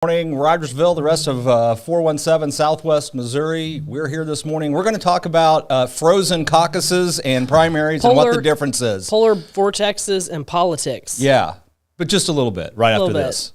Morning, Rogersville, the rest of 417 Southwest Missouri. We're here this morning. We're going to talk about frozen caucuses and primaries and what the difference is. Polar vortexes and politics. Yeah, but just a little bit right after this.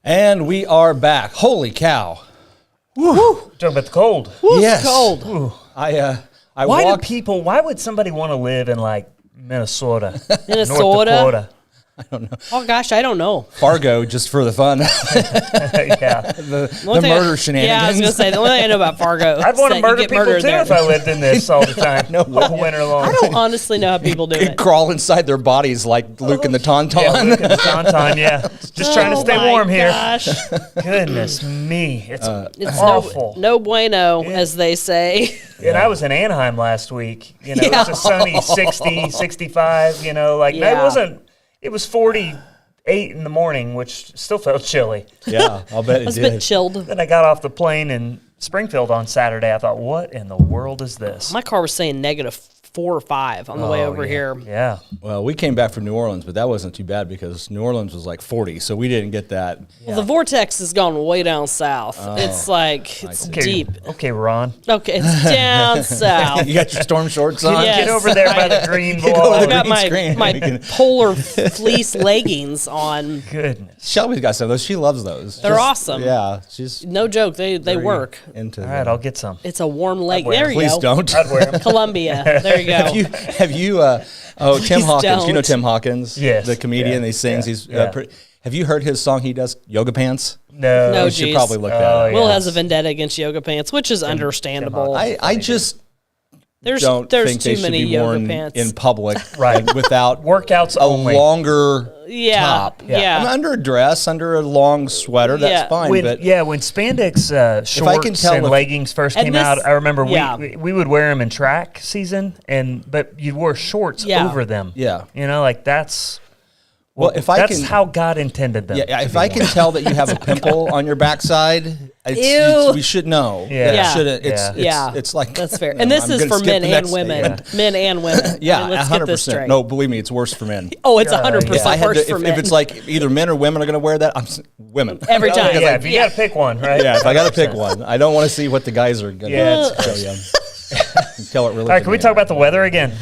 And we are back. Holy cow. Woo. Talking about the cold. Woo, Yes. cold. Ooh. Why Why would somebody want to live in like Minnesota? Minnesota? North Dakota? I don't know. Oh, gosh, I don't know. Fargo, just for the fun. Yeah. the murder shenanigans. Yeah, I was going to say, the only thing I know about Fargo I'd want to is that murder you get people murdered too there. if I lived in this all the time. All winter long. I don't honestly know how people do it. Crawl inside their bodies like Luke and the Tauntaun. Yeah, look at the tauntaun, yeah. Just trying to stay Oh, my warm here. gosh. Goodness me. It's It's awful. no bueno, as they say. And I was in Anaheim last week. You know, Yeah. it was a sunny 60, 65, you know, like Yeah. it was 48 in the morning, which still felt chilly. Yeah, I'll bet I it was a bit did. chilled. Then I got off the plane in Springfield on Saturday. I thought, what in the world is this? My car was saying -4 or 5 on the way over here. Yeah. Well, we came back from New Orleans, but that wasn't too bad because New Orleans was like 40, so we didn't get that. Well, the vortex has gone way down south. It's like, it's see. deep. Okay, Ron. Okay, it's down south. You got your storm shorts on? Yes. Get over there by the green Get wall. over I've got green screen. my polar fleece leggings on. Goodness. Shelby's got some of those. She loves those. They're awesome. Yeah, she's No joke, they work. into All right, I'll get some. It's a warm leg. wear 'em. There you Please go. don't. I'd wear them. Columbia. There you go. Have you Tim Please Hawkins, you know don't. Tim Hawkins? Yes. The comedian, Yeah. he sings. Yeah. He's Yeah. have you heard his song he does, Yoga Pants? No. No, You should geez. probably look that Oh, up. Will yeah. has a vendetta against yoga pants, which is understandable. I just There's don't think too they should many be yoga worn pants. in public Right. without Workouts a only. longer yeah, top. yeah. I mean, under a dress, under a long sweater, that's Yeah. fine. When, but when spandex shorts I can tell and if- leggings first And came this- out, I remember yeah. we would wear them in track season, but you wore shorts Yeah. over them. Yeah. You know, like that's well, if I that's can, how God intended them. yeah, to if be I can worn. tell that you have a pimple on your backside, Ew. we should know. Yeah. That it Yeah. shouldn't. Yeah. It's like That's fair. no, And this I'm is gonna for skip men the and next women. statement. Men and women. Yeah, I mean, let's get this 100%. straight. No, believe me, it's worse for men. Oh, it's 100% If I had worse to, for men. if it's like either men or women are going to wear that, women Every time. Because yeah, I- if you got to pick one, right? yeah, if I got to pick one, I don't want to see what the guys are going to Yeah, show you. Tell it really. All right, can we talk about the weather again?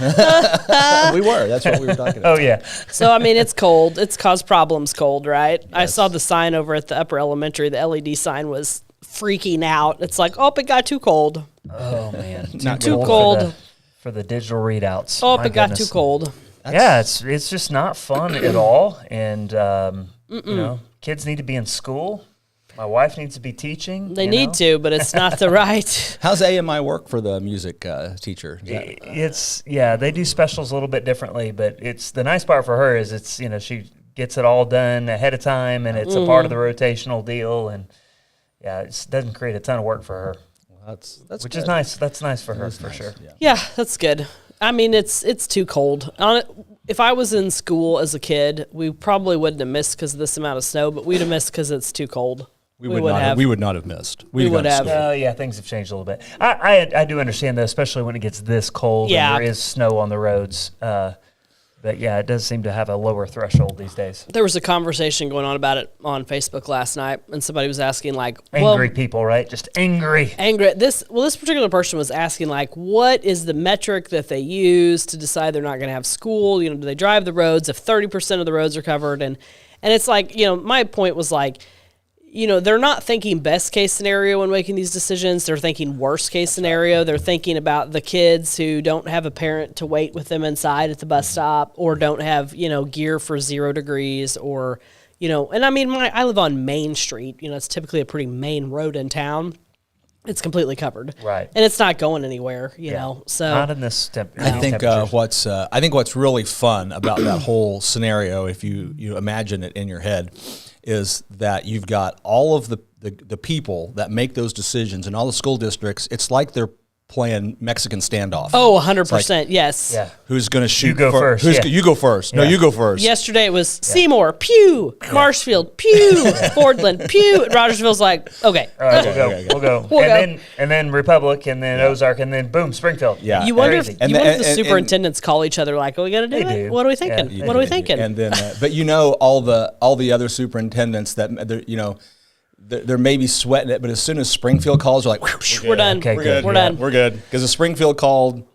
We were. That's what we were talking Oh about. yeah. So, I mean, it's cold. It's caused problems cold, right? I saw the sign over at the upper elementary. The LED sign was freaking out. It's like, oh, it got too cold. Oh man, Not Too good. cold. for the digital readouts. Oh, My it got too goodness. cold. Yeah, it's just not fun at all, and you know, kids need to be in school. My wife needs to be teaching. They need to, but it's not the right. How's AMI work for the music teacher? Is that- It's they do specials a little bit differently, but it's the nice part for her is it's she gets it all done ahead of time, and it's a part of the rotational deal, and it doesn't create a ton of work for her, that's which good. is nice. That's nice for her for sure. Yeah. Yeah, that's good. I mean, it's too cold. if I was in school as a kid, we probably wouldn't have missed because of this amount of snow, but we'd have missed because it's too cold. We would not have missed. We would have. Yeah, things have changed a little bit. I do understand that, especially when it gets this cold and there is snow on the roads. But yeah, it does seem to have a lower threshold these days. There was a conversation going on about it on Facebook last night, and somebody was asking, like, angry people, right? Just angry. This particular person was asking, like, what is the metric that they use to decide they're not going to have school? You know, do they drive the roads if 30% of the roads are covered? And it's like, you know, my point was like, you know, they're not thinking best case scenario when making these decisions. They're thinking worst case scenario. They're thinking about the kids who don't have a parent to wait with them inside at the bus stop, or don't have, you know, gear for 0 degrees, or, you know, and I mean, I live on Main Street. You know, it's typically a pretty main road in town. It's completely covered, right? And it's not going anywhere, you know. So not in this I think what's really fun about that whole scenario, if you imagine it in your head, is that you've got all of the people that make those decisions in all the school districts. It's like they're playing Mexican standoff. Oh, 100%, yes. Yeah. Who's going to shoot? You go first. You go first. No, you go first. Yesterday it was Seymour, pew. Marshfield, pew. Fordland, pew. And Rogersville's like, okay. All right, we'll go. And then Republic, and then Ozark, and then boom, Springfield. Yeah. You wonder if the superintendents call each other like, are we going to do it? do. What are we thinking? Yeah, what are we thinking? And then, but you know, all the other superintendents that, you know, they're maybe sweating it, but as soon as Springfield calls, they're like, we're done. Okay, we're good. We're done. We're good. Because if Springfield called,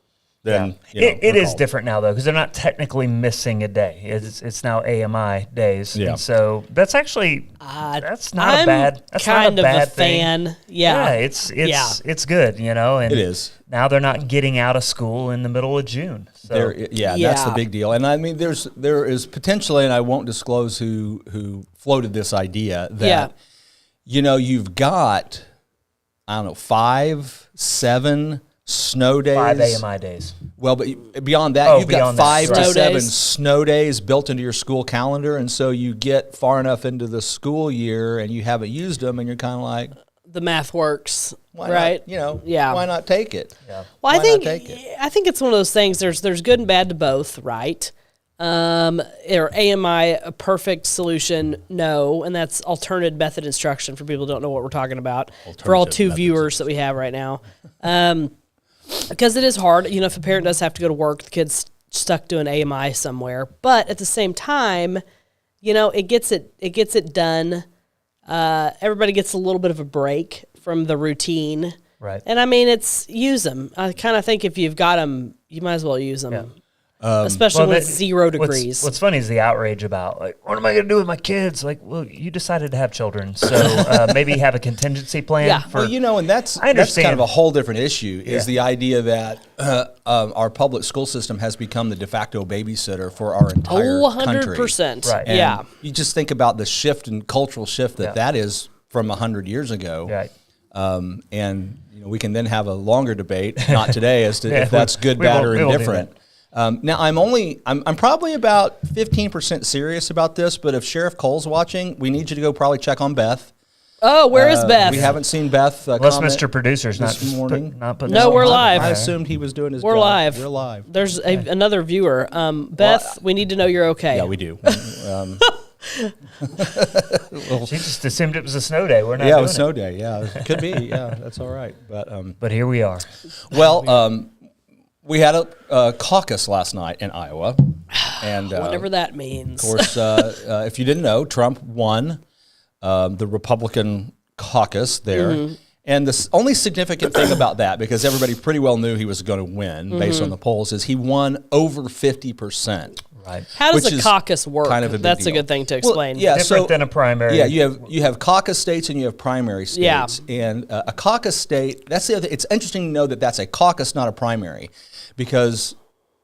then it is different now, though, because they're not technically missing a day. It's now AMI days. Yeah. And so that's actually that's not I'm a bad. That's kind not a of bad a fan. thing. Yeah. It's good, you know. And It is. Now they're not getting out of school in the middle of June. So That's the big deal. And I mean, there is potentially, and I won't disclose who floated this idea that. You know, you've got, I don't know, 5, 7 snow days. 5 AMI days. Well, but beyond that, you've got 5 to 7 days. snow days built into your school calendar. And so you get far enough into the school year and you haven't used them, and you're kind of like, the math works, why right? not, you know, yeah. Why not take it? Yeah. Well, I think it's one of those things. There's good and bad to both, right? Or AMI a perfect solution? No, and that's alternative method instruction for people who don't know what we're talking about. For all 2 viewers that we have right now, because it is hard. You know, if a parent does have to go to work, the kid's stuck doing AMI somewhere. But at the same time, you know, it gets it done. Everybody gets a little bit of a break from the routine, right? And I mean, use them. I kind of think if you've got them, you might as well use them. Yeah. Especially when it's 0 degrees. What's funny is the outrage about, like, what am I going to do with my kids? Like, well, you decided to have children, so maybe have a contingency plan. Yeah. Well, you know, and that's kind of a whole different issue, is the idea that our public school system has become the de facto babysitter for our entire 100%. Right. And yeah. you just think about the shift and cultural shift that is from 100 years ago. Right. And you know, we can then have a longer debate, not today, as to if that's good, bad, or indifferent. Now, I'm probably about 15% serious about this, but if Sheriff Cole's watching, we need you to go probably check on Beth. Oh, where is Beth? We haven't seen Beth unless Mr. Producer's this morning. not putting No, this we're on. live. I assumed he was doing his We're job. live. We're live. There's another viewer. Beth, we need to know you're okay. Yeah, we do. She just assumed it was a snow day. We're not. Yeah, it was snow day. Yeah, it could be. Yeah, that's all right. But here we are. Well, we had a caucus last night in Iowa, and whatever that means. Of course, if you didn't know, Trump won the Republican caucus there. Mm-hmm. And the only significant thing about that, because everybody pretty well knew he was going to win based on the polls, is he won over 50%. Right. How does a caucus work? Kind of That's a good thing to explain. Well, yeah, different than a primary. Yeah, you have caucus states and you have primary states. Yeah. And a caucus state, that's the other. It's interesting to know that that's a caucus, not a primary, because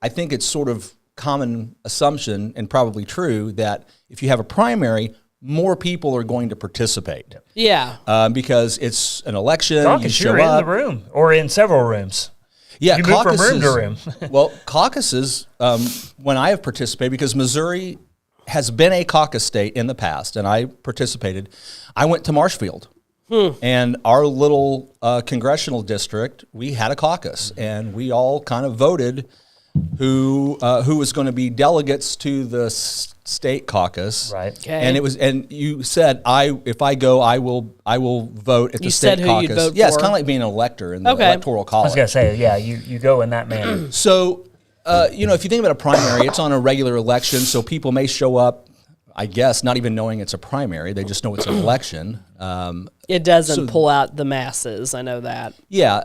I think it's sort of common assumption, and probably true, that if you have a primary, more people are going to participate. Yeah. Because it's an election. Caucus, you're in the room or in several rooms. Yeah, you move from room to room. Well, caucuses, when I have participated, because Missouri has been a caucus state in the past, and I participated, I went to Marshfield. And our little congressional district, we had a caucus, and we all kind of voted who was going to be delegates to the state caucus. Right. Okay. And you said, if I go, I will vote at the state said who caucus. you'd vote Yeah, it's for. kind of like being an elector in the Okay. electoral I was college. gonna say, yeah, you go in that manner. So, if you think about a primary, it's on a regular election, so people may show up, I guess, not even knowing it's a primary. They just know it's an election. It doesn't pull out the masses. I know that. Yeah,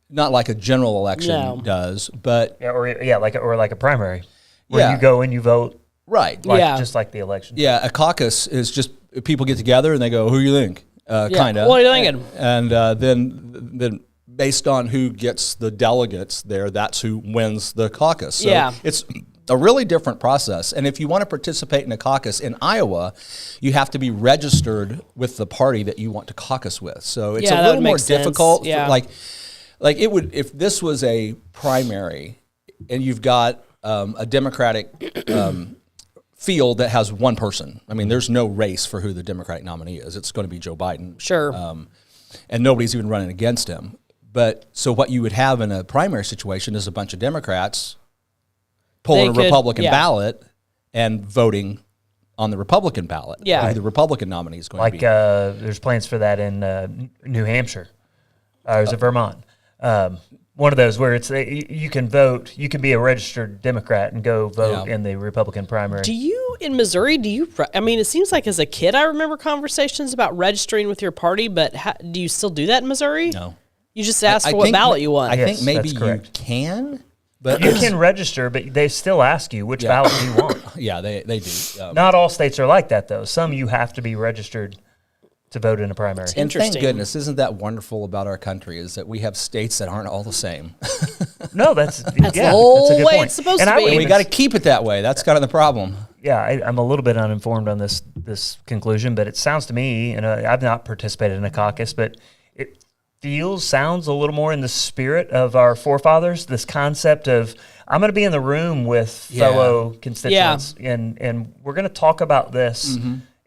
not like a general election does, but like a primary, where Yeah. you go and you vote, right. like, Yeah. just like the election. Yeah, a caucus is just people get together and they go, "Who you think?" Kind of. What are you thinking? And then based on who gets the delegates there, that's who wins the caucus. So Yeah. it's a really different process. And if you want to participate in a caucus in Iowa, you have to be registered with the party that you want to caucus with. So it's Yeah, a that little more makes sense. difficult. Yeah. Like it would, if this was a primary and you've got a Democratic field that has one person. I mean, there's no race for who the Democratic nominee is. It's going to be Joe Biden. Sure. And nobody's even running against him. But so what you would have in a primary situation is a bunch of Democrats pulling a Republican ballot and voting on the Republican ballot. Yeah. Who the Republican nominee is going Like to be. there's plans for that in New Hampshire, or is it Vermont? One of those where it's you can vote, you can be a registered Democrat and go vote in the Republican primary. In Missouri, I mean, it seems like as a kid, I remember conversations about registering with your party, but do you still do that in Missouri? No. You just ask I for what think- ballot you want. I Yes, think maybe that's you correct. can, but You can register, but they still ask you which ballot do you want. yeah, they do. Not all states are like that, though. Some you have to be registered to vote in a primary. And thank Interesting. goodness, isn't that wonderful about our country is that we have states that aren't all the same. No, that's the yeah, whole that's a good way point. it's supposed And to I be. would And we even got to keep it that way. That's kind of the problem. Yeah, I'm a little bit uninformed on this conclusion, but it sounds to me, and I've not participated in a caucus, but it sounds a little more in the spirit of our forefathers. This concept of I'm going to be in the room with fellow constituents, and we're going to talk about this,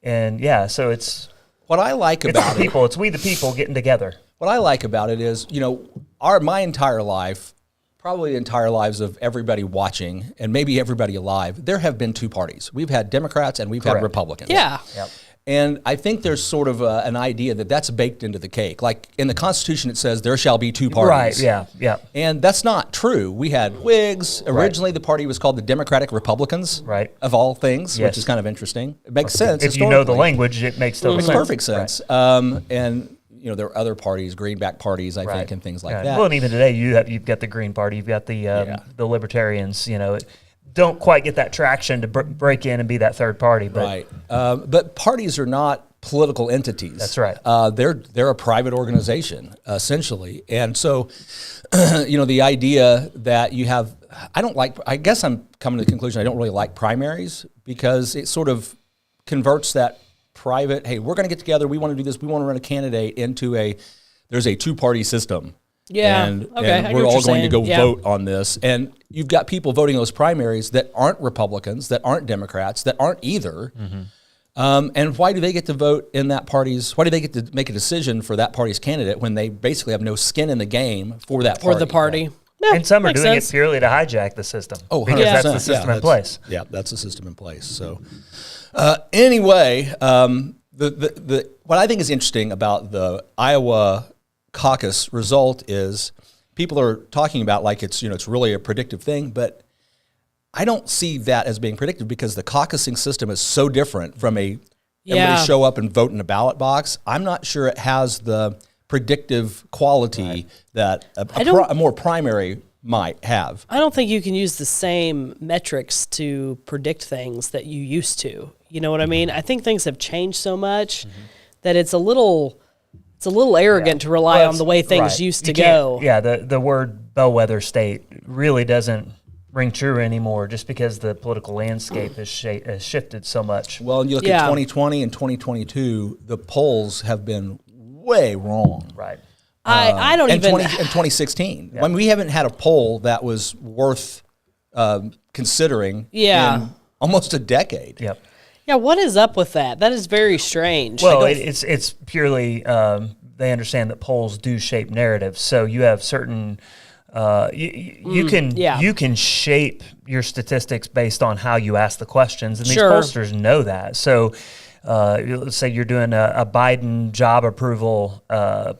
and so it's What I like about the people, it's we the people getting together. What I like about it is, my entire life, probably the entire lives of everybody watching, and maybe everybody alive, there have been two parties. We've had Democrats and we've had Republicans. Yeah. Yep. And I think there's sort of an idea that that's baked into the cake. Like in the Constitution, it says there shall be two parties. Right, yeah. And that's not true. We had Whigs. Originally, the party was called the Democratic Republicans, Right. of all things, Yes. which is kind of interesting. It makes sense. If you know the historically. language, it makes total Makes sense. perfect sense. And there are other parties, greenback parties, I think, and things like that. Well, and even today, you've got the Green Party, you've got the Libertarians. Don't quite get that traction to break in and be that third party. But Right. But parties are not political entities. That's right. They're a private organization, essentially. And so, the idea that you have, I guess I'm coming to the conclusion I don't really like primaries because it sort of converts that private, hey, we're going to get together, we want to do this, we want to run a candidate into there's a two-party system. Yeah. And, Okay, I and get we're what all you're going to saying. go Yeah. vote on this. And you've got people voting those primaries that aren't Republicans, that aren't Democrats, that aren't either. And why do they get to vote in that party's, why do they get to make a decision for that party's candidate when they basically have no skin in the game for that party? For the party. Yeah, and some are makes doing sense. it purely to hijack the system. Oh, 100%. because that's the system in place. Yeah, that's the system in place. So anyway, what I think is interesting about the Iowa caucus result is people are talking about like it's really a predictive thing, but I don't see that as being predictive because the caucusing system is so different from everybody show up and vote in a ballot box. I'm not sure it has the predictive quality that a more primary might have. I don't think you can use the same metrics to predict things that you used to. You know what I mean? I think things have changed so much that it's a little arrogant to rely on the way things used to go. Yeah, the word bellwether state really doesn't ring true anymore just because the political landscape has shifted so much. Well, and you look at 2020 and 2022, the polls have been way wrong. Right. I don't And even... in 2016. I mean, we haven't had a poll that was worth considering in almost a decade. Yep. Yeah, what is up with that? That is very strange. Well, it's purely they understand that polls do shape narratives. So you have certain you can shape your statistics based on how you ask the questions, and these pollsters know that. So let's say you're doing a Biden job approval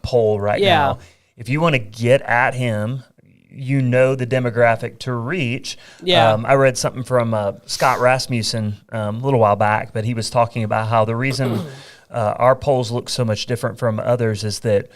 poll right now. If you want to get at him, you know the demographic to reach. I read something from Scott Rasmussen a little while back, but he was talking about how the reason our polls look so much different from others is that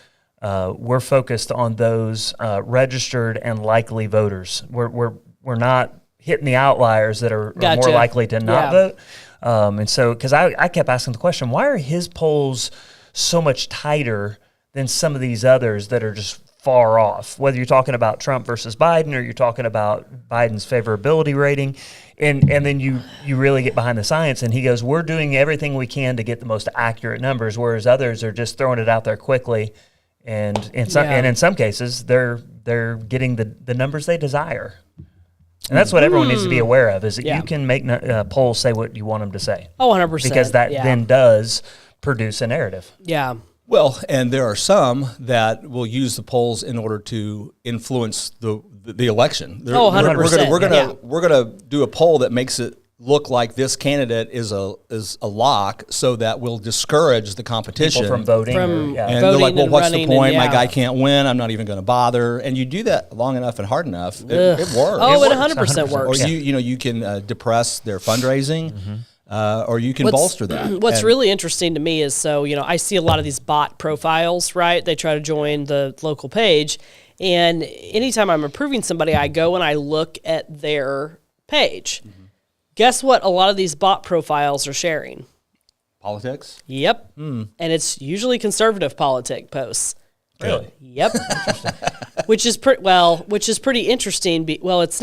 we're focused on those registered and likely voters. We're not hitting the outliers that are more likely to not vote. And so, because I kept asking the question, why are his polls so much tighter than some of these others that are just far off? Whether you're talking about Trump versus Biden, or you're talking about Biden's favorability rating, and then you really get behind the science. And he goes, we're doing everything we can to get the most accurate numbers, whereas others are just throwing it out there quickly. And in some cases, they're getting the numbers they desire. And that's what everyone needs to be aware of, is that you can make polls say what you want them to say. Oh, 100%. Because that then does produce a narrative. Yeah. Well, and there are some that will use the polls in order to influence the election. 100%. We're gonna do a poll that makes it look like this candidate is a lock, so that will discourage the competition from voting. And they're like, well, what's the point? My guy can't win. I'm not even going to bother. And you do that long enough and hard enough, it works. Oh, it 100% works. Or you can depress their fundraising. Or you can bolster that. What's really interesting to me is, I see a lot of these bot profiles, right? They try to join the local page. And anytime I'm approving somebody, I go and I look at their page. Guess what a lot of these bot profiles are sharing? Politics? Yep. And it's usually conservative politic posts. Really? Yep. Which is pretty interesting. It's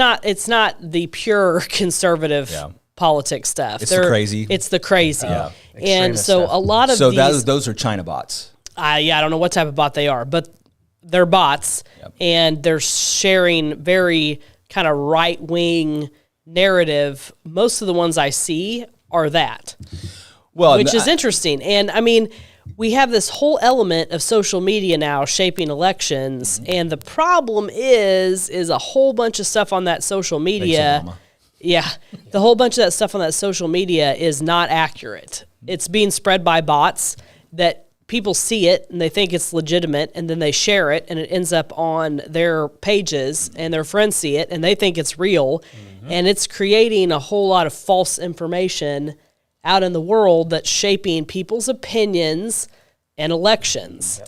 not the pure conservative politics stuff. It's the crazy. It's the crazy. Yeah. And so stuff. a lot of these... those are China bots. I don't know what type of bot they are, but they're bots, and they're sharing very kind of right-wing narrative. Most of the ones I see are that, which is interesting. And I mean, we have this whole element of social media now shaping elections, and the problem is a whole bunch of stuff on that social media. The whole bunch of that stuff on that social media is not accurate. It's being spread by bots that people see it and they think it's legitimate, and then they share it, and it ends up on their pages, and their friends see it and they think it's real. And it's creating a whole lot of false information out in the world that's shaping people's opinions and elections.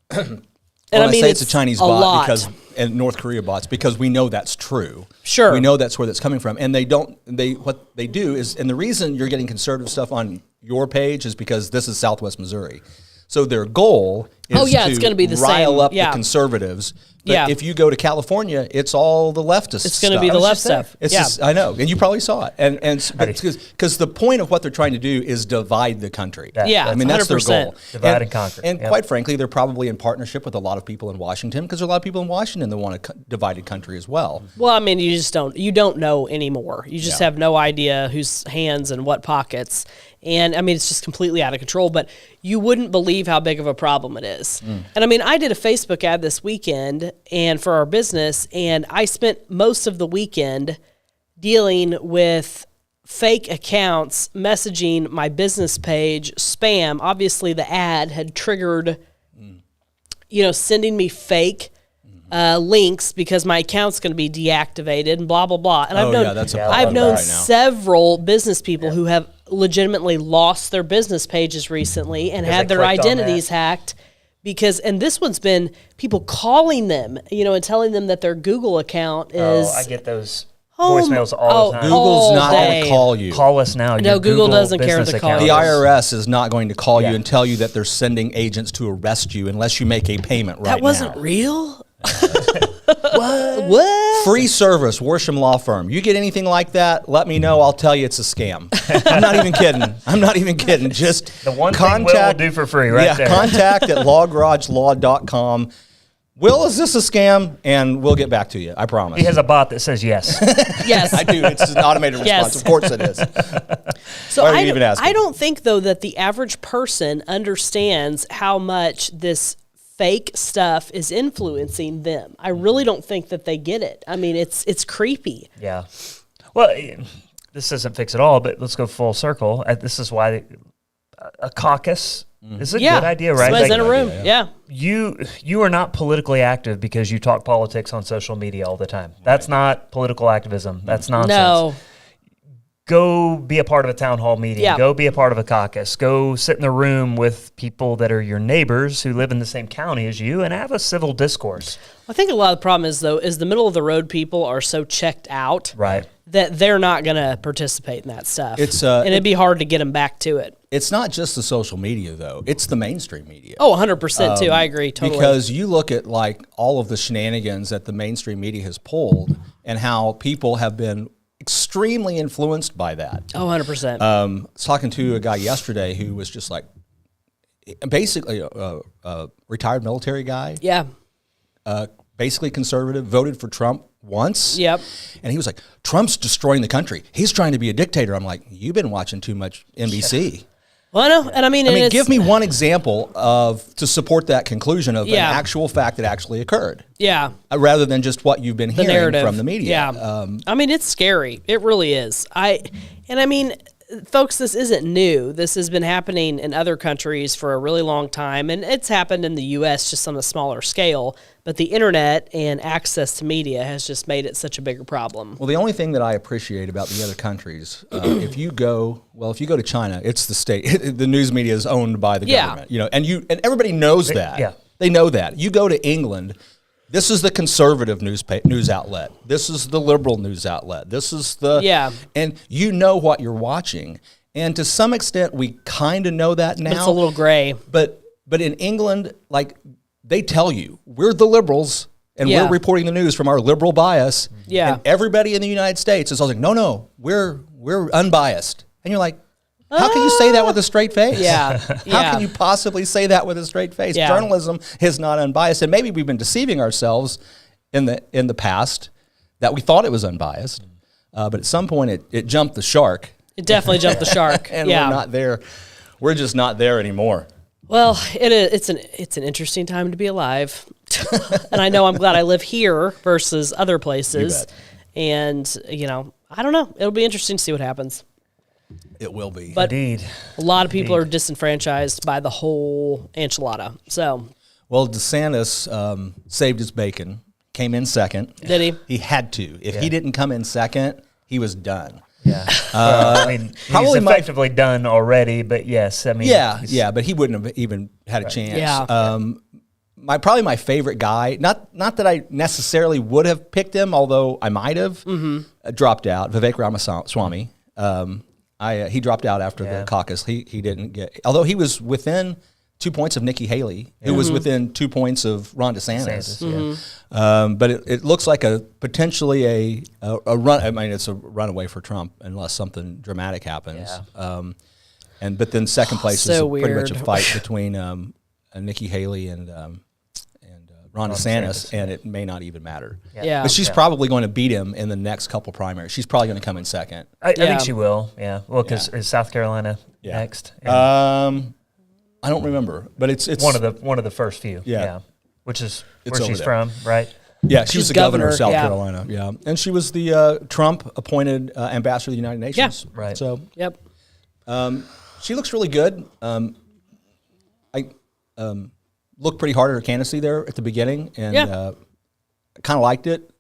And I say it's a Chinese bot and North Korea bots, because we know that's true. Sure. We know that's where that's coming from. And what they do is, and the reason you're getting conservative stuff on your page is because this is Southwest Missouri. So their goal is it's going to be the rile same. up the conservatives. But if you go to California, it's all the leftist stuff. It's going to be the left stuff. I know, and you probably saw it. And because the point of what they're trying to do is divide the country. I mean, that's 100%. Their goal. Divide and conquer. And quite frankly, they're probably in partnership with a lot of people in Washington, because there are a lot of people in Washington that want a divided country as well. Well, I mean, you don't know anymore. You just have no idea whose hands and what pockets. And I mean, it's just completely out of control, but you wouldn't believe how big of a problem it is. And I mean, I did a Facebook ad this weekend and for our business, and I spent most of the weekend dealing with fake accounts messaging my business page spam. Obviously, the ad had triggered, sending me fake links because my account's going to be deactivated and blah, blah, blah. And I've known several business people who have legitimately lost their business pages recently and had their identities hacked and this one's been people calling them, and telling them that their Google account is... I get those voicemails all the time. Google's not going to call you. Call us now. No, Google doesn't care to call you. The IRS is not going to call you and tell you that they're sending agents to arrest you unless you make a payment right now. That wasn't real? What? Free service, Worsham Law Firm. You get anything like that, let me know. I'll tell you it's a scam. I'm not even kidding. Just the one thing Will do for free there. Contact at lawgaragelaw.com. Will, is this a scam? And we'll get back to you. I promise. He has a bot that says yes. Yes. I do. It's an automated response. Of course it is. So I don't think, though, that the average person understands how much this fake stuff is influencing them. I really don't think that they get it. I mean, it's creepy. Yeah. Well, this doesn't fix it all, but let's go full circle. This is why a caucus is a good idea, right? Somebody's in a room. Yeah. You are not politically active because you talk politics on social media all the time. That's not political activism. That's nonsense. No. Go be a part of a town hall meeting. Yeah. Go be a part of a caucus. Go sit in the room with people that are your neighbors who live in the same county as you and have a civil discourse. I think a lot of the problem is, though, is the middle of the road people are so checked out that they're not going to participate in that stuff. And it'd be hard to get them back to it. It's not just the social media, though. It's the mainstream media. Oh, 100% too. I agree totally. Because you look at like all of the shenanigans that the mainstream media has pulled and how people have been extremely influenced by that. Oh, 100%. I was talking to a guy yesterday who was just like, basically a retired military guy. Yeah. Basically conservative, voted for Trump once. Yep. And he was like, Trump's destroying the country. He's trying to be a dictator. I'm like, you've been watching too much NBC. Well, I know. And I mean, give me one example to support that conclusion of an actual fact that actually occurred. Yeah. Rather than just what you've been hearing narrative from the media. Yeah. I mean, it's scary. It really is. I mean, folks, this isn't new. This has been happening in other countries for a really long time, and it's happened in the U.S. just on a smaller scale. But the internet and access to media has just made it such a bigger problem. Well, the only thing that I appreciate about the other countries, if you go to China, it's the state. The news media is owned by the government. You know, and everybody knows that. Yeah. They know that. You go to England. This is the conservative news outlet. This is the liberal news outlet. This is the and you know what you're watching. And to some extent, we kind of know that now. But it's a little gray. But in England, like they tell you, we're the liberals, and we're reporting the news from our liberal bias. Yeah. And everybody in the United States is all like, no, we're unbiased. And you're like, how can you say that with a straight face? Yeah. How can you possibly say that with a straight face? Yeah. Journalism is not unbiased. And maybe we've been deceiving ourselves in the past that we thought it was unbiased. But at some point it jumped the shark. It definitely jumped the shark. And we're not there. We're just not there anymore. Well, it's an interesting time to be alive. And I know I'm glad I live here versus other places. And, I don't know. It'll be interesting to see what happens. It will be. But Indeed. A lot of people are disenfranchised by the whole enchilada. So, well, DeSantis saved his bacon, came in second. Did he? He had to. If he didn't come in second, he was done. Yeah. I mean, he's effectively done already, but yes. I mean, yeah, but he wouldn't have even had a chance. Yeah. Probably my favorite guy, not that I necessarily would have picked him, although I might have, dropped out, Vivek Ramaswamy. He dropped out after the caucus. He didn't get, although he was within 2 points of Nikki Haley, who was within 2 points of Ron DeSantis. But it looks like potentially a run. I mean, it's a runaway for Trump unless something dramatic happens. Yeah. But then second place is pretty much a fight between Nikki Haley and Ron DeSantis, and it may not even matter. Yeah. But she's probably going to beat him in the next couple primaries. She's probably going to come in second. I think she will. Yeah. Well, because is South Carolina next? I don't remember, but it's one of the first few. Yeah. Which is where she's from, right? Yeah, she was the governor of South Carolina. Yeah, and she was the Trump-appointed ambassador to the United Nations. Yeah. Right. So, yep. She looks really good. I looked pretty hard at her candidacy there at the beginning, and kind of liked it.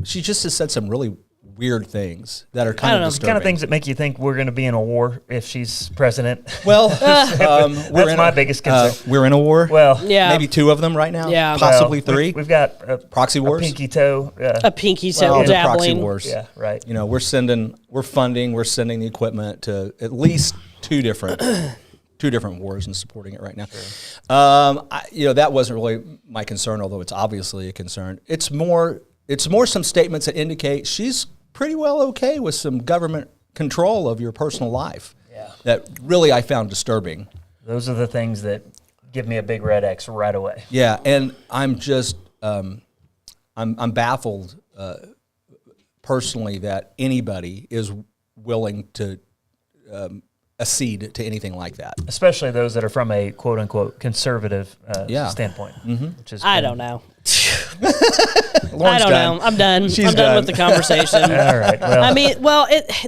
She just has said some really weird things that are kind of disturbing. Kind of things that make you think we're going to be in a war if she's president. Well, that's my biggest concern. We're in a war. Well, maybe two of them right now. Yeah, possibly three. We've got proxy wars, a pinky toe, dabbling. Proxy wars. Yeah, right. We're sending the equipment to at least two different wars and supporting it right now. Sure. That wasn't really my concern, although it's obviously a concern. It's more some statements that indicate she's pretty well okay with some government control of your personal life. Yeah. That really I found disturbing. Those are the things that give me a big red X right away. Yeah, and I'm just I'm baffled personally that anybody is willing to accede to anything like that. Especially those that are from a quote unquote conservative standpoint. Which is I don't know. Lauren's done. I'm done. She's I'm done with the conversation. All right. Well, I mean,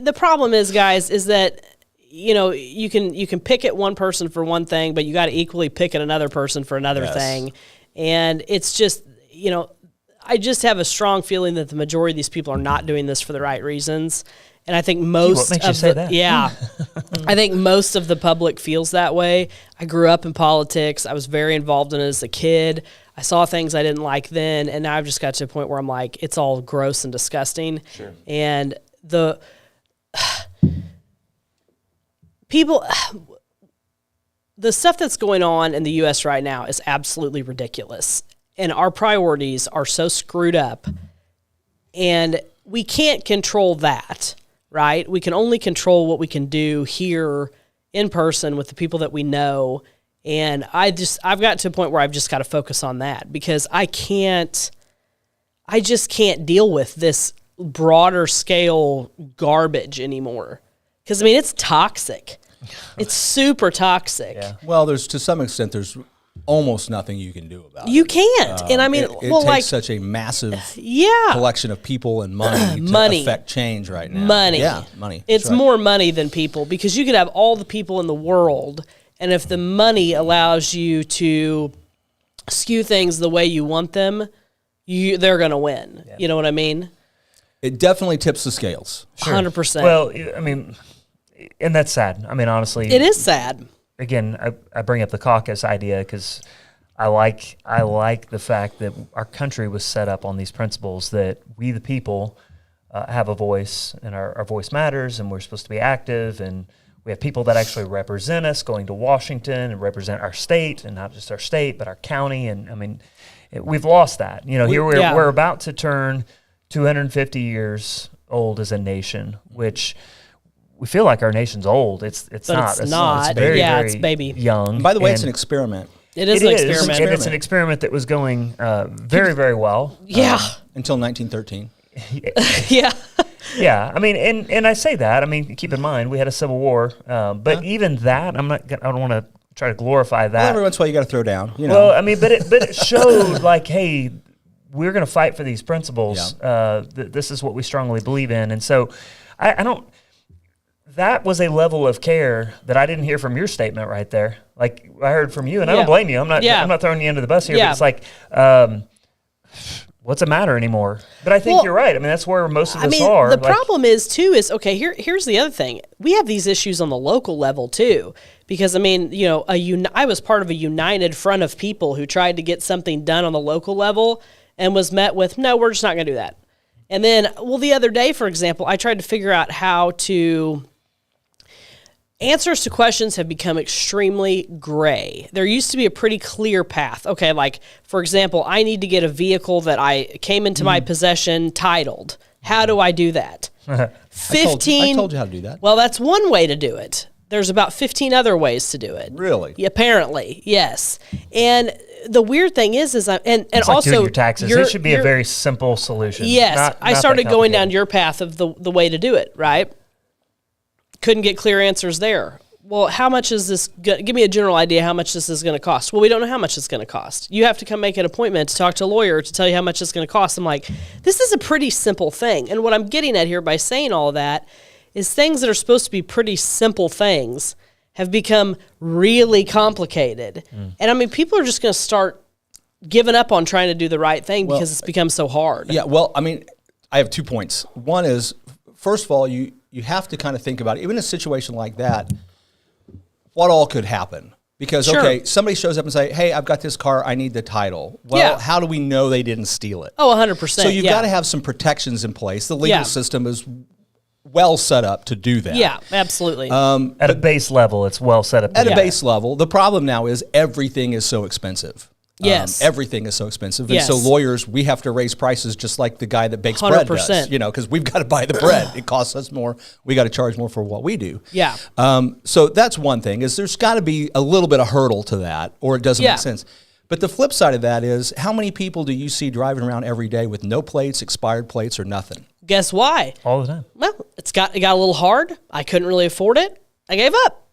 the problem is, guys, is that you can pick at one person for one thing, but you got to equally pick at another person for another thing, and it's just I just have a strong feeling that the majority of these people are not doing this for the right reasons. And I think most what makes you say that? I think most of the public feels that way. I grew up in politics. I was very involved in it as a kid. I saw things I didn't like then, and now I've just got to a point where I'm like, it's all gross and disgusting. Sure. And the people, the stuff that's going on in the U.S. right now is absolutely ridiculous. And our priorities are so screwed up, and we can't control that, right? We can only control what we can do here in person with the people that we know. And I've got to a point where I've just got to focus on that, because I just can't deal with this broader scale garbage anymore. Because, I mean, it's toxic. It's super toxic. Yeah. Well, to some extent, there's almost nothing you can do about it. You can't. And I mean, it takes such a massive collection of people and money to affect change right now. Money. Yeah, money. It's more money than people, because you could have all the people in the world, and if the money allows you to skew things the way you want them, they're going to win. Yeah. You know what I mean? It definitely tips the scales. Sure. 100%. Well, I mean, and that's sad. I mean, honestly. It is sad. Again, I bring up the caucus idea because I like the fact that our country was set up on these principles that we, the people, have a voice, and our voice matters, and we're supposed to be active, and we have people that actually represent us going to Washington and represent our state, and not just our state, but our county. And I mean, we've lost that. Here we're about to turn 250 years old as a nation, which we feel like our nation's old. It's not. It's not. It's very, very it's baby young. By the way, it's an experiment. It is an experiment. And it's an experiment that was going very, very well. Yeah. Until 1913. Yeah. Yeah. I mean, and I say that. I mean, keep in mind, we had a civil war. But even that, I don't want to try to glorify that. Well, every once in a while you got to throw down. Well, I mean, but it showed like, hey, we're going to fight for these principles. Yeah. This is what we strongly believe in. And so I don't. That was a level of care that I didn't hear from your statement right there. Like I heard from you, and I don't blame you. I'm not throwing you under the bus here, but it's like, what's the matter anymore? But I think you're right. I mean, that's where most of us are. The problem is okay, here's the other thing. We have these issues on the local level too, because I mean, I was part of a united front of people who tried to get something done on the local level and was met with, no, we're just not going to do that. And then, the other day, for example, I tried to figure out how to. Answers to questions have become extremely gray. There used to be a pretty clear path. Okay, like, for example, I need to get a vehicle that I came into my possession titled. How do I do that? 15. I told you how to do that. Well, that's one way to do it. There's about 15 other ways to do it. Really? Apparently, yes. And the weird thing is it's also like doing your taxes. It should be a very simple solution. Yes, I started going down your path of the way to do it, right? Couldn't get clear answers there. Well, how much is this? Give me a general idea how much this is going to cost. Well, we don't know how much it's going to cost. You have to come make an appointment to talk to a lawyer to tell you how much it's going to cost. I'm like, this is a pretty simple thing. And what I'm getting at here by saying all of that is things that are supposed to be pretty simple things have become really complicated. And I mean, people are just going to start giving up on trying to do the right thing because it's become so hard. Yeah, well, I mean, I have 2 points. One is, first of all, you have to kind of think about it. Even in a situation like that, what all could happen? Because, okay, somebody shows up and say, hey, I've got this car, I need the title. Well, how do we know they didn't steal it? Oh, 100%. So you've got to have some protections in place. The legal system is well set up to do that. Yeah, absolutely. At a base level, it's well set up. At a base level, the problem now is everything is so expensive. Yes. Everything is so expensive. And so lawyers, we have to raise prices just like the guy that bakes bread does, because we've got to buy the bread. It costs us more. We got to charge more for what we do. Yeah. So that's one thing, is there's got to be a little bit of hurdle to that, or it doesn't make sense. But the flip side of that is, how many people do you see driving around every day with no plates, expired plates, or nothing? Guess why? All the time. Well, it got a little hard. I couldn't really afford it. I gave up.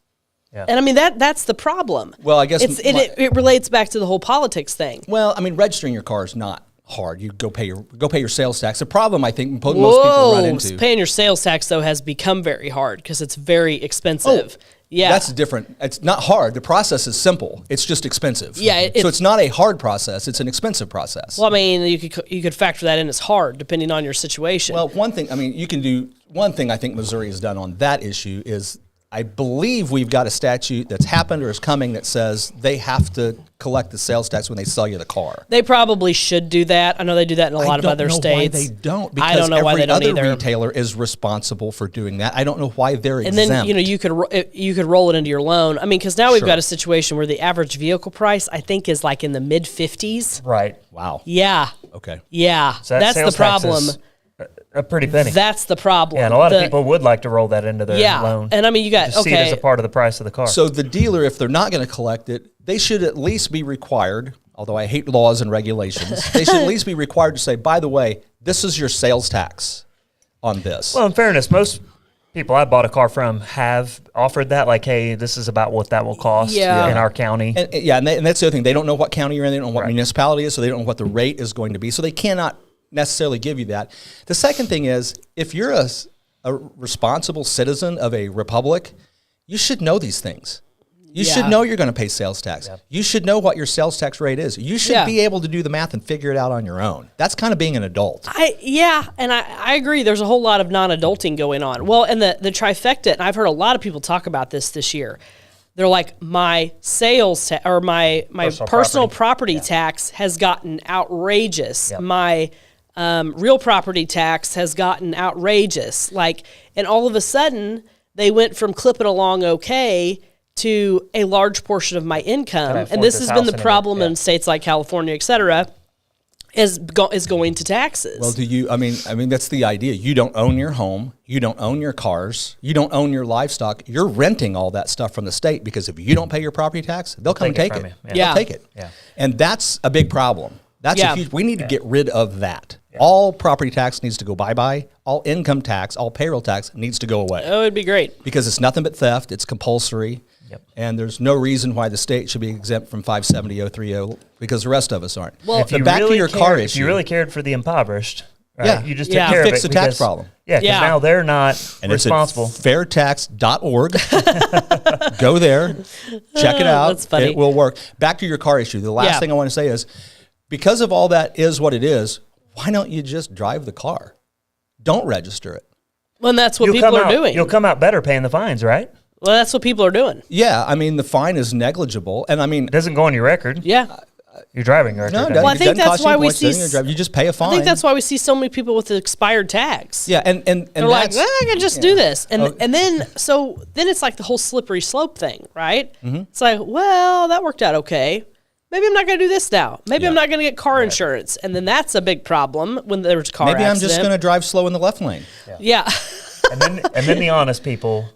Yeah. And I mean, that's the problem. Well, I guess it relates back to the whole politics thing. Well, I mean, registering your car is not hard. You go pay your sales tax. The problem I think most Whoa, people run into, paying your sales tax though has become very hard because it's very expensive. Yeah, that's different. It's not hard. The process is simple. It's just expensive. Yeah, so it's not a hard process. It's an expensive process. Well, I mean, you could factor that in as hard depending on your situation. Well, one thing I think Missouri has done on that issue is, I believe we've got a statute that's happened or is coming that says they have to collect the sales tax when they sell you the car. They probably should do that. I know they do that in a lot of other states. Why they don't? Because I don't know why they don't every other either. retailer is responsible for doing that. I don't know why they're And exempt. then you could roll it into your loan. I mean, because now we've got a situation where the average vehicle price I think is like in the mid 50s. Right. Wow. Yeah. Okay. Yeah. So that's the sales tax problem. is a pretty penny. That's the problem. Yeah, and a lot of people would like to roll that into their loan. And I mean, you got see it as a part of the price of the car. So the dealer, if they're not going to collect it, they should at least be required, although I hate laws and regulations, they should at least be required to say, by the way, this is your sales tax on this. Well, in fairness, most people I bought a car from have offered that, like, hey, this is about what that will cost in our county. And that's the other thing. They don't know what county you're in. They don't know what municipality it is, so they don't know what the rate is going to be. So they cannot necessarily give you that. The second thing is, if you're a responsible citizen of a republic, you should know these things. You should know you're going to pay sales tax. Yeah. You should know what your sales tax rate is. You should be able to do the math and figure it out on your own. That's kind of being an adult. I agree. There's a whole lot of non-adulting going on. Well, and the trifecta, and I've heard a lot of people talk about this year. They're like, my sales or my personal property tax has gotten outrageous. Yep. My real property tax has gotten outrageous. And all of a sudden, they went from clipping along okay to a large portion of my income. And this has been the problem in states like California, et cetera, is going to taxes. Well, I mean, that's the idea. You don't own your home. You don't own your cars. You don't own your livestock. You're renting all that stuff from the state, because if you don't pay your property tax, they'll come and take it. They'll take it. Yeah. And that's a big problem. That's a huge, we need to get rid of that. Yeah. All property tax needs to go bye-bye. All income tax, all payroll tax needs to go away. Oh, it'd be great. Because it's nothing but theft. It's compulsory. Yep. And there's no reason why the state should be exempt from 570-030, because the rest of us aren't. Well, if you really cared for the impoverished, right, you just take care of it. Fix the tax problem. Yeah, because now they're not responsible. It's at fairtax.org. Go there, check it out. That's funny. It will work. Back to your car issue. The last thing I want to say is, because of all that is what it is, why don't you just drive the car? Don't register it. Well, and that's what people are doing. You'll come out better paying the fines, right? Well, that's what people are doing. Yeah, I mean, the fine is negligible, and I mean, it doesn't go on your record. Yeah. Your driving record. No, well, I think that's why we see. You just pay a fine. I think that's why we see so many people with expired tags. Yeah, and they're like, I can just do this, and then it's like the whole slippery slope thing, right? Mm-hmm. It's like, well, that worked out okay. Maybe I'm not going to do this now. Maybe I'm not going to get car insurance, and then that's a big problem when there's car. Maybe I'm just going to drive slow in the left lane. Yeah. and then the honest people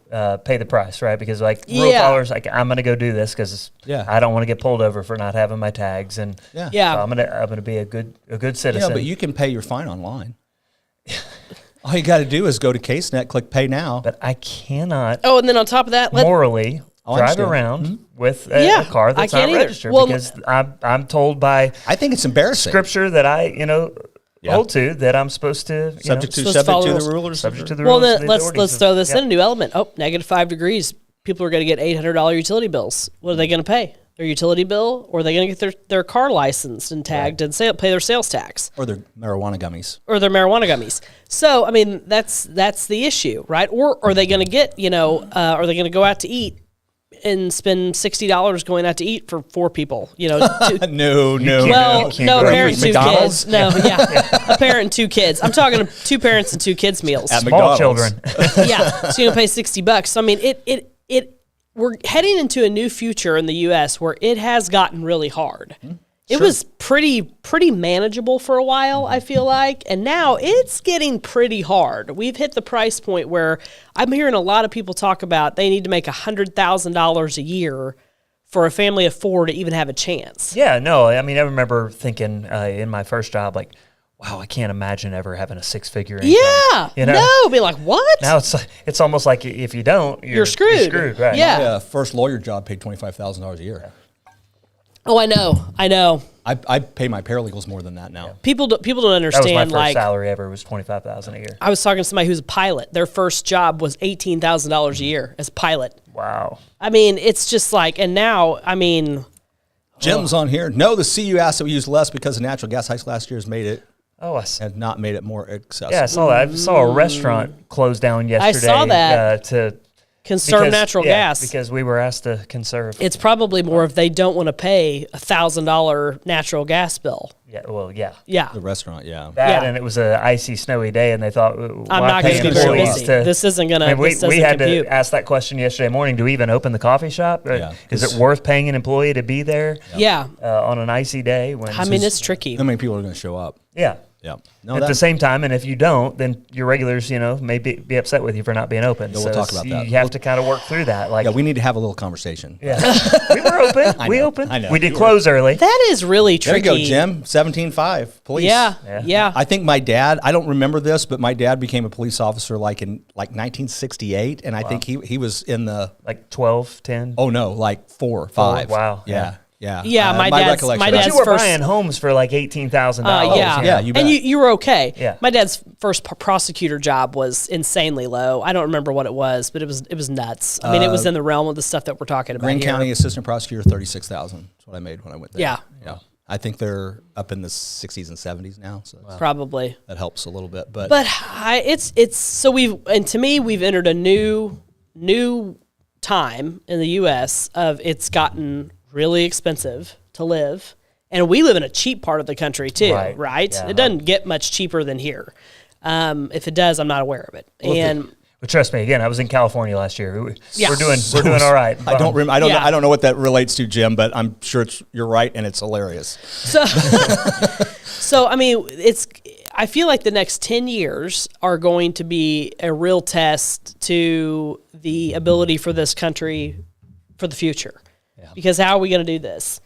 pay the price, right? Because rule followers, I'm going to go do this because I don't want to get pulled over for not having my tags, and so I'm going to be a good citizen. Yeah, but you can pay your fine online. All you got to do is go to CaseNet, click Pay Now. But I cannot. Oh, and then on top of that, morally drive around with a car that's not registered, because I'm told by I think it's embarrassing scripture that I hold to, that I'm supposed to subject to the rulers. Subject to the rules. Well, then let's throw this in a new element. Oh, -5 degrees. People are going to get $800 utility bills. What are they going to pay? Their utility bill, or are they going to get their car licensed and tagged and pay their sales tax, or their marijuana gummies, So I mean, that's the issue, right? Or are they going to get are they going to go out to eat and spend $60 going out to eat for 4 people? No. Well, no, a parent, 2 kids. No, a parent and 2 kids. I'm talking 2 parents and 2 kids meals. At Small children. Yeah, so you're gonna pay $60. So I mean, we're heading into a new future in the U.S. where it has gotten really hard. It was pretty manageable for a while, I feel like, and now it's getting pretty hard. We've hit the price point where I'm hearing a lot of people talk about they need to make $100,000 a year for a family of 4 to even have a chance. Yeah, no, I mean, I remember thinking in my first job, wow, I can't imagine ever having a 6-figure income. Yeah. You know? No, be like, what? Now it's almost like if you don't, you're screwed. You're screwed, right? Yeah. My first lawyer job paid $25,000 a year. Oh, I know. I pay my paralegals more than that now. People don't That was my understand, first like, salary ever, was $25,000 a year. I was talking to somebody who's a pilot. Their first job was $18,000 a year as a pilot. Wow. I mean, it's just like, and now, I mean, Jim's on here. No, the CU asset we used less because of natural gas hikes last year has made it, Oh, had not made it more accessible. yeah, I saw that. I saw a restaurant close down yesterday. saw that. To conserve natural gas. because we were asked to conserve. It's probably more if they don't want to pay $1,000 natural gas bill. Yeah, well, yeah. Yeah. The restaurant, yeah. That Yeah. and it was a icy, snowy day, and they thought, I'm not going to be very busy. This isn't going to. We had to ask that question yesterday morning. Do we even open the coffee shop? Yeah. Is it worth paying an employee to be there? Yeah. On an icy day? When I mean, it's tricky. How many people are going to show up? yeah. Yeah. No, At the same time, and if you don't, then your regulars, may be upset with you for not being open. Yeah, we'll talk about that. You have to kind of work through that. Like, yeah, we need to have a little conversation. yeah. We were open. I We know, opened. I know. We did close early. That is really There tricky. you go, Jim. 17.5 police. Yeah. I think my dad, I don't remember this, but my dad became a police officer like in 1968, and I think he was in the, Like 12, 10. oh no, like 4 or 5. Wow. Yeah. Yeah. Yeah, my dad's- recollection. my But dad's you were first- buying homes for like $18,000. Yeah. Yeah, you bet. And you were okay. Yeah. My dad's first prosecutor job was insanely low. I don't remember what it was, but it was nuts. I mean, it was in the realm of the stuff that we're talking about Greene here. County assistant prosecutor, 36,000. That's what I made when I went there. Yeah. Yeah. I think they're up in the 60s and 70s now, so Probably. that helps a little bit. But It's so to me we've entered a new time in the US of it's gotten really expensive to live, and we live in a cheap part of the country too, right? Yeah. It doesn't get much cheaper than here. If it does, I'm not aware of it. But trust me, again, I was in California last year. Yeah. We're doing all right. I don't Yeah. I don't know what that relates to, Jim, but I'm sure you're right, and it's hilarious. So I mean, I feel like the next 10 years are going to be a real test to the ability for this country for the future. Because how are we going to do this?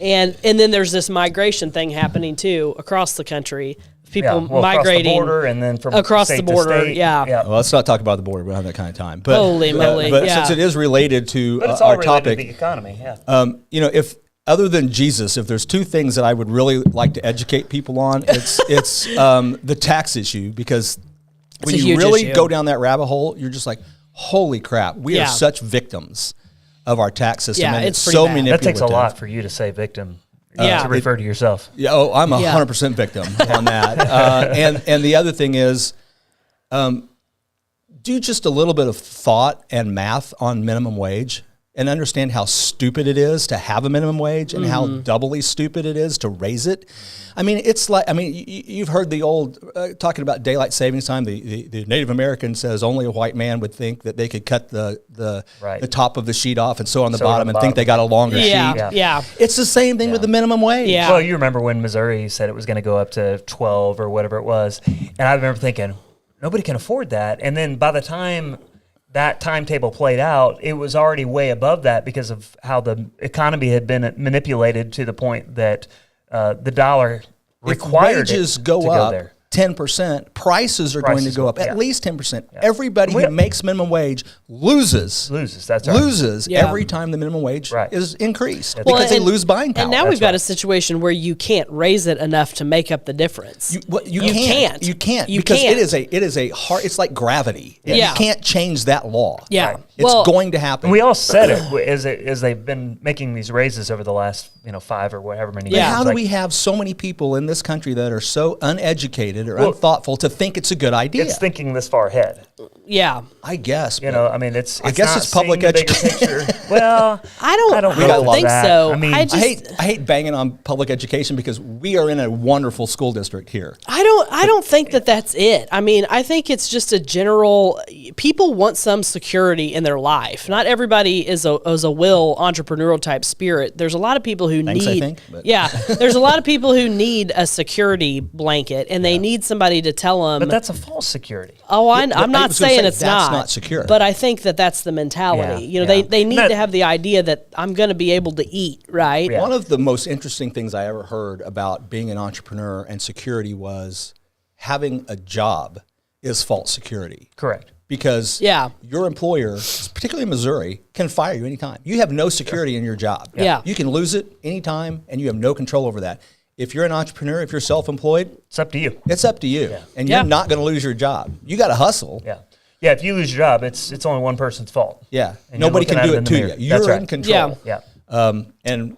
And then there's this migration thing happening too across the country. People migrating across the border and then from across state the border. to state. Yeah. Well, let's not talk about the border. We don't have that kind of time. But, Holy moly, But yeah. since it is related to But it's all our related topic, to the economy. Yeah. if other than Jesus, if there's two things that I would really like to educate people on, it's the tax issue, because when a you huge really issue. go down that rabbit hole, you're just like, holy crap, we Yeah. are such victims of our tax system, Yeah, and it's it's pretty so bad. manipulative. That takes a lot for you to say victim. Yeah. To refer to yourself. Yeah, I'm Yeah. 100% victim on that. And the other thing is, do just a little bit of thought and math on minimum wage, and understand how stupid it is to have a minimum wage, and how doubly stupid it is to raise it. I mean, it's like, you've heard the old talking about daylight savings time. The Native American says only a white man would think that they could cut the top of the sheet off and sew on the bottom and think they got a longer sheet. Yeah. It's the same thing with the minimum wage. Yeah. Well, you remember when Missouri said it was going to go up to 12 or whatever it was. And I remember thinking, nobody can afford that. And then by the time that timetable played out, it was already way above that because of how the economy had been manipulated to the point that the dollar required wages it to go go up there. 10%, prices are going to go up at least 10%. Everybody who makes minimum wage loses. That's right. Loses Yeah. every time the minimum wage is increased Well, because they lose buying power. And now we've got a situation where you can't raise it enough to make up the difference. You can't. You can't because can't. it is a hard. It's like gravity. Yeah. You can't change that law. Yeah. Right. It's going to happen. And we all said it as they've been making these raises over the last 5 or whatever many years. Yeah. How do we have so many people in this country that are so uneducated or unthoughtful to think it's a good idea? It's thinking this far ahead. Yeah. I guess. I guess it's public education. Well, I don't love think that. so. I mean, I I hate banging on public education because we are in a wonderful school district here. I don't think that that's it. I mean, I think it's just a general. People want some security in their life. Not everybody is a will entrepreneurial type spirit. There's a lot of people who there's a lot of people who need a security blanket, and they need somebody to tell them. But that's a false security. Oh, I'm not saying it's not secure. But I think that's the mentality. They need to have the idea that I'm going to be able to eat, right? Yeah. One of the most interesting things I ever heard about being an entrepreneur and security was having a job is false security. Correct. Because your employer, particularly in Missouri, can fire you anytime. You have no security in your job. Yeah. You can lose it anytime, and you have no control over that. If you're an entrepreneur, if you're self-employed, it's up to you. It's up to you. Yeah. And you're not going to lose your job. You got to hustle. Yeah. Yeah, if you lose your job, it's only one person's fault. Yeah. And nobody can do it to you. You're in control. Yeah. And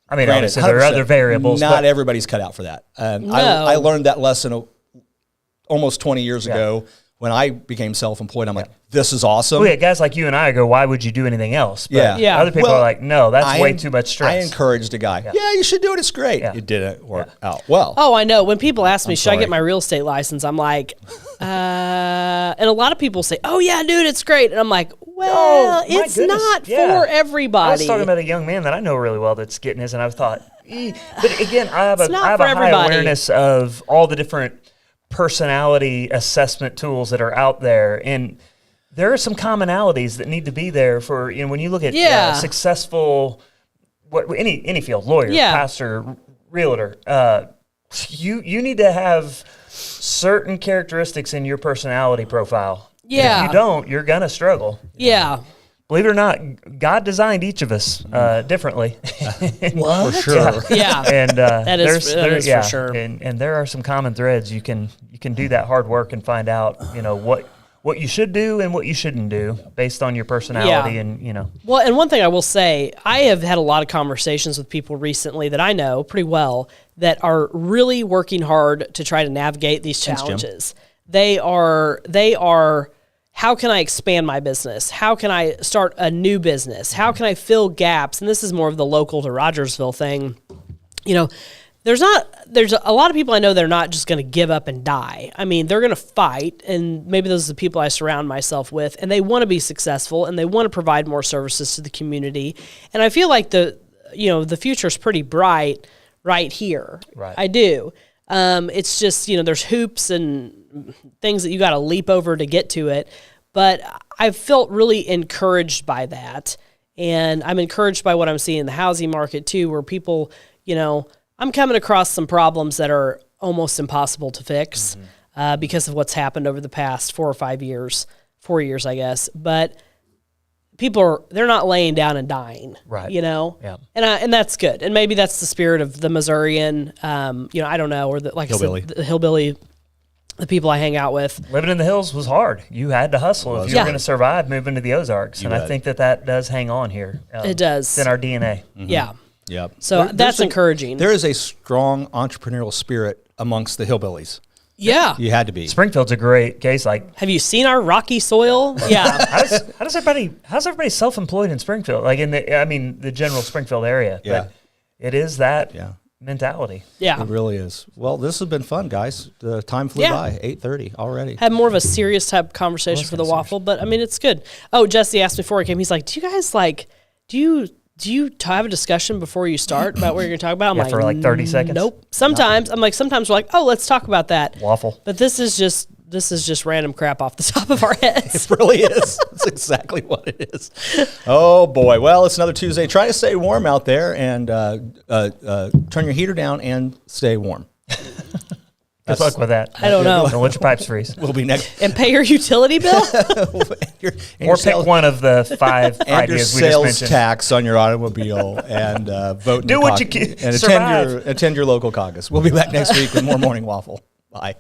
I mean, obviously, there are other variables. Not everybody's cut out for that. I learned that lesson almost 20 years ago when I became self-employed. I'm like, this is awesome. Well, guys like you and I go, why would you do anything else? But other people are like, no, that's way too much stress. I encouraged a guy, you should do it. It's great. Yeah. It didn't work out well. Oh, I know. When people ask me, should I get my real estate license? I'm like, and a lot of people say, oh, yeah, dude, it's great. And I'm like, well, it's not for everybody. I was talking about a young man that I know really well that's getting his, and I thought, but again, I have a high awareness of all the different personality assessment tools that are out there, and there are some commonalities that need to be there for when you look at successful any field, lawyer, pastor, realtor. You need to have certain characteristics in your personality profile. Yeah, if you don't, you're gonna struggle. Yeah. Believe it or not, God designed each of us differently. What? For sure. Yeah. And that is for sure. And there are some common threads. You can do that hard work and find out, what you should do and what you shouldn't do based on your personality and. Well, and one thing I will say, I have had a lot of conversations with people recently that I know pretty well that are really working hard to try to navigate these challenges. They are how can I expand my business? How can I start a new business? How can I fill gaps? And this is more of the local to Rogersville thing. There's a lot of people I know that are not just going to give up and die. I mean, they're going to fight, and maybe those are the people I surround myself with, and they want to be successful, and they want to provide more services to the community. And I feel like the future is pretty bright right here. Right. I do. It's just, there's hoops and things that you got to leap over to get to it. But I've felt really encouraged by that. And I'm encouraged by what I'm seeing in the housing market too, where people, I'm coming across some problems that are almost impossible to fix because of what's happened over the past 4 years, I guess. But people they're not laying down and dying, right? Yeah. And that's good. And maybe that's the spirit of the Missourian, I don't know, or hillbilly. I said, the hillbilly, the people I hang out with. Living in the hills was hard. You had to hustle if you were going to survive moving to the Ozarks. I think that does hang on here. It does. It's in our DNA. Mm-hmm. Yeah. Yep. So that's encouraging. There is a strong entrepreneurial spirit amongst the hillbillies. Yeah. You had to be. Springfield's a great case. Have you seen our rocky soil? Yeah. How's everybody self-employed in Springfield? Like the general Springfield area. Yeah. But it is that mentality. Yeah. It really is. Well, this has been fun, guys. The time flew by, 8:30 already. Had more of a serious type conversation for the waffle, but I mean, it's good. Oh, Jesse asked before he came, he's like, do you guys do you have a discussion before you start about what you're going to talk about? I'm for 30 seconds? Nope. Sometimes sometimes we're like, oh, let's talk about that. Waffle. But this is just random crap off the top of our heads. It really is. It's exactly what it is. Oh boy. Well, it's another Tuesday. Try to stay warm out there and turn your heater down and stay warm. Good luck with that. I don't know. Don't let your pipes freeze. We'll be next. And pay your utility bill? Or pick one of the 5 and ideas we your just sales mentioned. tax on your automobile and vote. Do what you can. And attend your local caucus. We'll be back next week with more Morning Waffle. Bye.